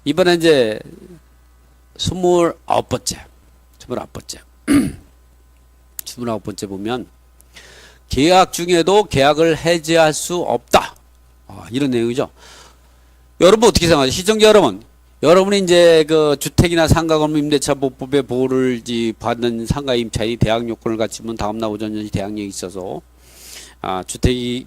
이번에 이제 29번째. 29번째. 29번째 보면 계약 중에도 계약을 해지할 수 없다. 이런 내용이죠. 여러분 어떻게 생각하세요? 시청자 여러분. 여러분이 이제 그 주택이나 상가 건물 임대차 보호법의 보호를 받는 상가 임차인이 대항 요건을 갖추면 다음날 오전 10시 대항력이 있어서 주택이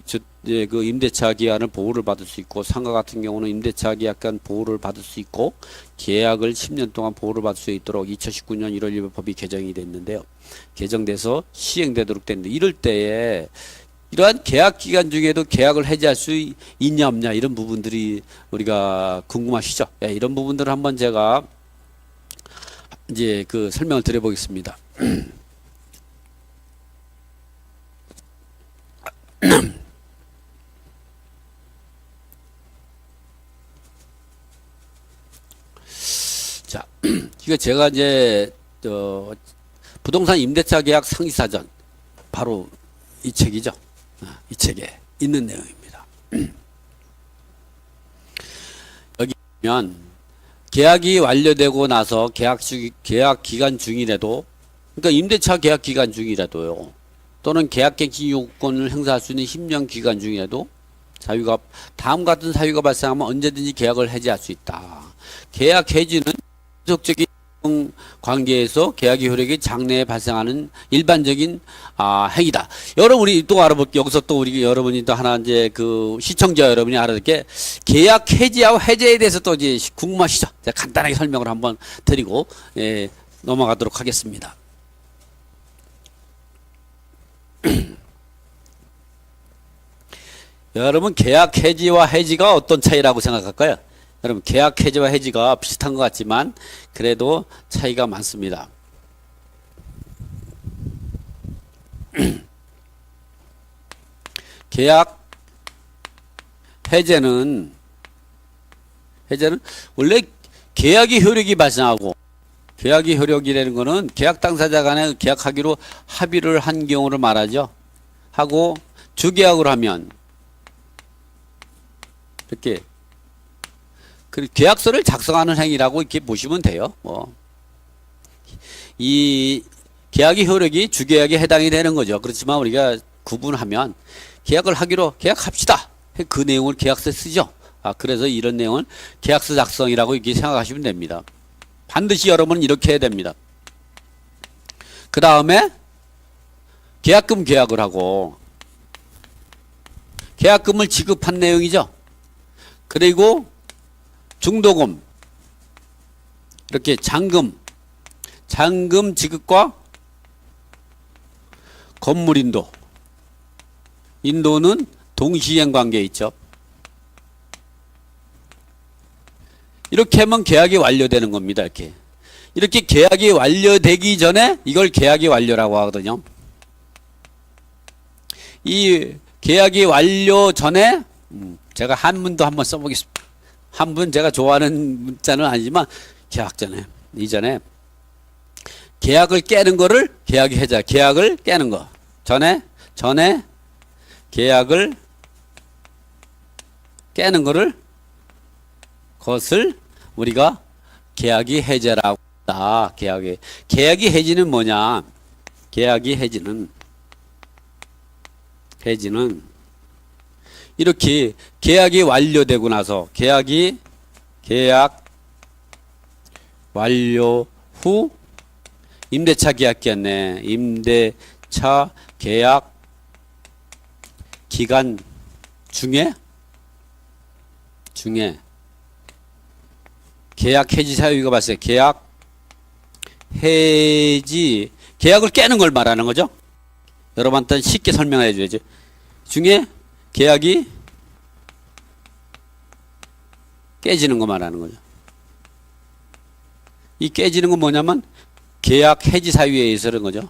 그 임대차 기간을 보호를 받을 수 있고, 상가 같은 경우는 임대차 기간 보호를 받을 수 있고, 계약을 10년 동안 보호를 받을 수 있도록 2019년 1월 1일 법이 개정이 됐는데요. 개정돼서 시행되도록 됐는데, 이럴 때에 이러한 계약 기간 중에도 계약을 해지할 수 있냐 없냐, 이런 부분들이 우리가 궁금하시죠? 예, 이런 부분들을 한번 제가 이제 그 설명을 드려보겠습니다. 자, 이거 제가 이제 부동산 임대차 계약 상시사전, 바로 이 책이죠. 이 책에 있는 내용입니다. 여기 보면 계약이 완료되고 나서 계약 기간 중이라도, 그러니까 임대차 계약 기간 중이라도요, 또는 계약 갱신 요건을 행사할 수 있는 10년 기간 중이라도 다음 같은 사유가 발생하면 언제든지 계약을 해지할 수 있다. 계약 해지는 지속적인 관계에서 계약의 효력이 장래에 발생하는 일반적인 행위다. 여러분이 또 알아볼게요. 여기서 또 우리 여러분이 또 하나 이제 그 시청자 여러분이 알아볼 게, 계약 해지하고 해제에 대해서 또 이제 궁금하시죠? 제가 간단하게 설명을 한번 드리고 넘어가도록 하겠습니다. 여러분, 계약 해지와 해지가 어떤 차이라고 생각할까요? 여러분, 계약 해지와 해지가 비슷한 것 같지만 그래도 차이가 많습니다. 계약 해제는 원래 계약의 효력이 발생하고, 계약의 효력이라는 것은 계약 당사자 간에 계약하기로 합의를 한 경우를 말하죠. 하고 주계약을 하면 이렇게 계약서를 작성하는 행위라고 이렇게 보시면 돼요. 이 계약의 효력이 주계약에 해당이 되는 거죠. 그렇지만 우리가 구분하면 계약을 하기로 계약합시다. 그 내용을 계약서에 쓰죠. 그래서 이런 내용은 계약서 작성이라고 이렇게 생각하시면 됩니다. 반드시 여러분은 이렇게 해야 됩니다. 그 다음에 계약금 계약을 하고, 계약금을 지급한 내용이죠. 그리고 중도금, 이렇게 잔금 지급과 건물인도, 인도는 동시행 관계에 있죠. 이렇게 하면 계약이 완료되는 겁니다. 이렇게 계약이 완료되기 전에 이걸 계약이 완료라고 하거든요. 이 계약이 완료 전에 제가 한문도 한번 써보겠습니다. 한문 제가 좋아하는 문자는 아니지만 계약 전에, 이전에 계약을 깨는 거를 계약이 해자, 계약을 깨는 거 전에 계약을 깨는 거를, 그것을 우리가 계약이 해제라고 한다. 계약이 해지는 뭐냐? 계약이 해지는 이렇게 계약이 완료되고 나서, 계약 완료 후 임대차 계약 기간내, 임대차 계약 기간 중에 계약 해지 사유가 발생, 계약을 깨는 걸 말하는 거죠. 여러분한테 쉽게 설명해 줘야지. 중에 계약이 깨지는 거 말하는 거죠. 이 깨지는 건 뭐냐면 계약 해지 사유에 의해서 그런 거죠.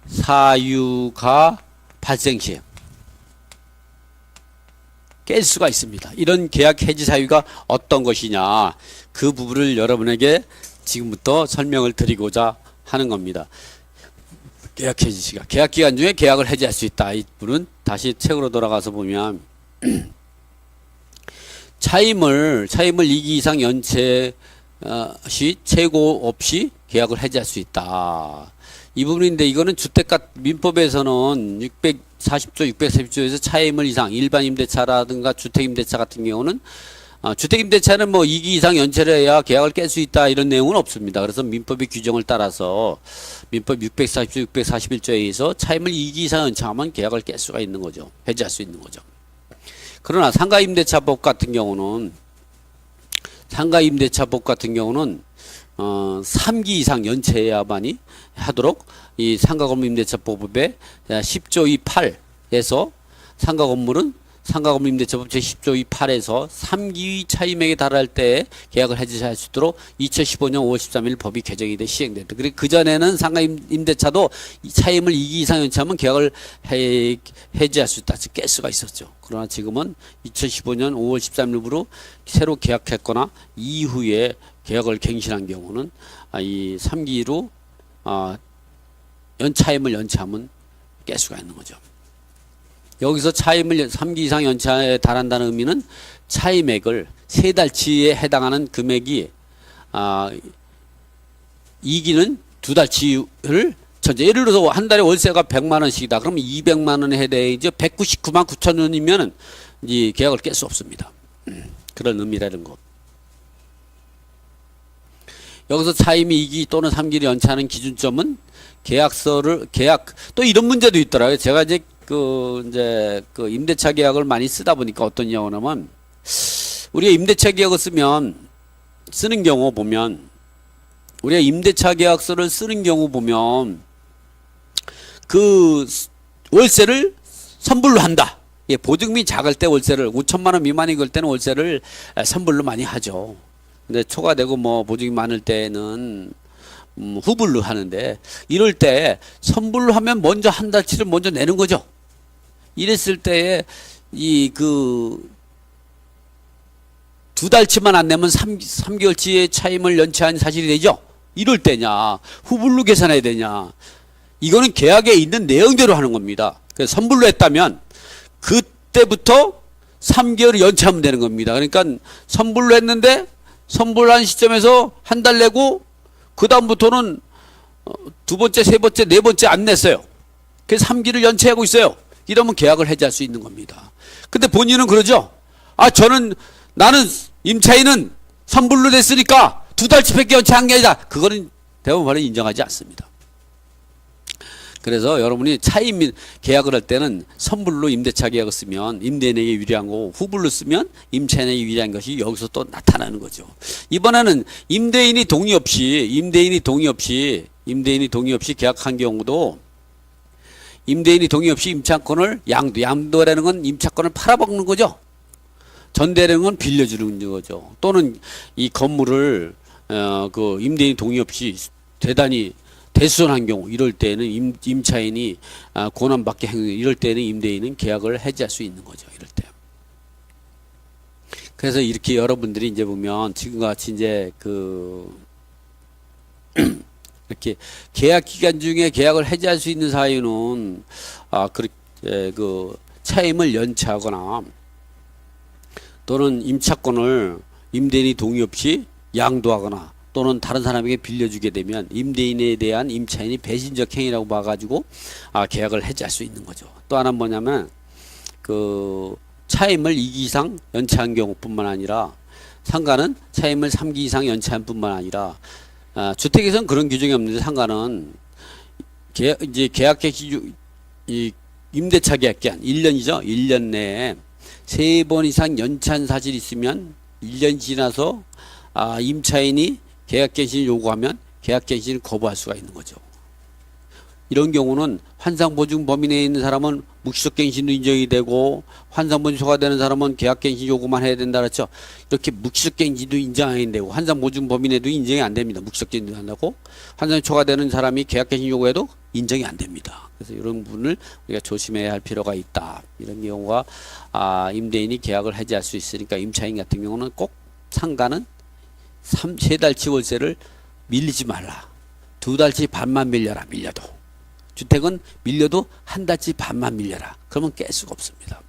사유가 발생 시 깰 수가 있습니다. 이런 계약 해지 사유가 어떤 것이냐, 그 부분을 여러분에게 지금부터 설명을 드리고자 하는 겁니다. 계약 해지 시간, 계약 기간 중에 계약을 해지할 수 있다. 이 부분은 다시 책으로 돌아가서 보면 차임을 2기 이상 연체 시 최고 없이 계약을 해지할 수 있다. 이 부분인데 이거는 주택가 민법에서는 640조, 640조에서 차임을 이상 일반 임대차라든가 주택 임대차 같은 경우는 주택 임대차는 뭐 2기 이상 연체를 해야 계약을 깰 수 있다 이런 내용은 없습니다. 그래서 민법의 규정을 따라서 민법 640조, 641조에 의해서 차임을 2기 이상 연체하면 계약을 깰 수가 있는 거죠. 해지할 수 있는 거죠. 그러나 상가임대차법 같은 경우는 3기 이상 연체해야만이 하도록 이 상가건물 임대차법의 10조 2.8에서 상가건물 임대차법 제10조 2.8에서 3기 차임액에 달할 때 계약을 해지할 수 있도록 2015년 5월 13일 법이 개정이 돼 시행됐다. 그리고 그전에는 상가 임대차도 차임을 2기 이상 연체하면 계약을 해지할 수 있다. 깰 수가 있었죠. 그러나 지금은 2015년 5월 13일부로 새로 계약했거나 이후에 계약을 갱신한 경우는 이 3기로 차임을 연체하면 깰 수가 있는 거죠. 여기서 차임을 3기 이상 연차에 달한다는 의미는 차임액을 3달치에 해당하는 금액이 2기는 2달치를 전제 예를 들어서 한 달에 월세가 100만 원씩이다. 그러면 200만 원에 해당이죠. 199만 9천 원이면은 이 계약을 깰 수 없습니다. 그런 의미라는 거. 여기서 차임이 2기 또는 3기를 연차하는 기준점은 계약 또 이런 문제도 있더라고요. 제가 이제 그 임대차 계약을 많이 쓰다 보니까 어떤 경우냐면 우리가 임대차 계약을 쓰는 경우 보면 우리가 임대차 계약서를 쓰는 경우 보면 그 월세를 선불로 한다. 예, 보증금이 작을 때 월세를 5천만 원 미만이 걸 때는 월세를 선불로 많이 하죠. 근데 초과되고 뭐 보증이 많을 때는 후불로 하는데 이럴 때 선불로 하면 먼저 한 달치를 먼저 내는 거죠. 이랬을 때에 두 달치만 안 내면 3개월치의 차임을 연체한 사실이 되죠. 이럴 때냐 후불로 계산해야 되냐 이거는 계약에 있는 내용대로 하는 겁니다. 그래서 선불로 했다면 그때부터 3개월 연체하면 되는 겁니다. 그러니까 선불로 했는데 선불한 시점에서 한 달 내고 그 다음부터는 두 번째, 세 번째, 네 번째 안 냈어요. 그래서 3기를 연체하고 있어요. 이러면 계약을 해지할 수 있는 겁니다. 근데 본인은 그러죠. 나는 임차인은 선불로 됐으니까 2달치밖에 연체한 게 아니다. 그거는 대법원은 인정하지 않습니다. 그래서 여러분이 차임 계약을 할 때는 선불로 임대차 계약을 쓰면 임대인에게 유리한 거고 후불로 쓰면 임차인에게 유리한 것이 여기서 또 나타나는 거죠. 이번에는 임대인이 동의 없이 계약한 경우도 임대인이 동의 없이 임차권을 양도라는 건 임차권을 팔아먹는 거죠. 전대라는 건 빌려주는 거죠. 또는 이 건물을 임대인이 동의 없이 대단히 대수선한 경우 이럴 때는 임차인이 고난받게 행위 이럴 때는 임대인은 계약을 해지할 수 있는 거죠. 이럴 때. 그래서 이렇게 여러분들이 이제 보면 지금같이 이제 이렇게 계약 기간 중에 계약을 해지할 수 있는 사유는 차임을 연체하거나 또는 임차권을 임대인이 동의 없이 양도하거나 또는 다른 사람에게 빌려주게 되면 임대인에 대한 임차인이 배신적 행위라고 봐가지고 계약을 해지할 수 있는 거죠. 또 하나 뭐냐면 차임을 2기 이상 연체한 경우뿐만 아니라 상가는 차임을 3기 이상 연체한 뿐만 아니라 주택에서는 그런 규정이 없는데 상가는 계약 임대차 계약 기간 1년이죠. 1년 내에 3번 이상 연체한 사실이 있으면 1년 지나서 임차인이 계약갱신을 요구하면 계약갱신을 거부할 수가 있는 거죠. 이런 경우는 환상보증 범위 내에 있는 사람은 묵시적갱신도 인정이 되고 환상보증 초과되는 사람은 계약갱신 요구만 해야 된다 그랬죠. 이렇게 묵시적갱신도 인정 안 되고 환상보증 범위 내도 인정이 안 됩니다. 묵시적갱신도 한다고 환상이 초과되는 사람이 계약갱신 요구해도 인정이 안 됩니다. 그래서 이런 부분을 우리가 조심해야 할 필요가 있다. 이런 경우가 임대인이 계약을 해지할 수 있으니까 임차인 같은 경우는 꼭 상가는 3달치 월세를 밀리지 말라. 2달치 반만 밀려라. 밀려도. 주택은 밀려도 한 달치 반만 밀려라. 그러면 깰 수가 없습니다.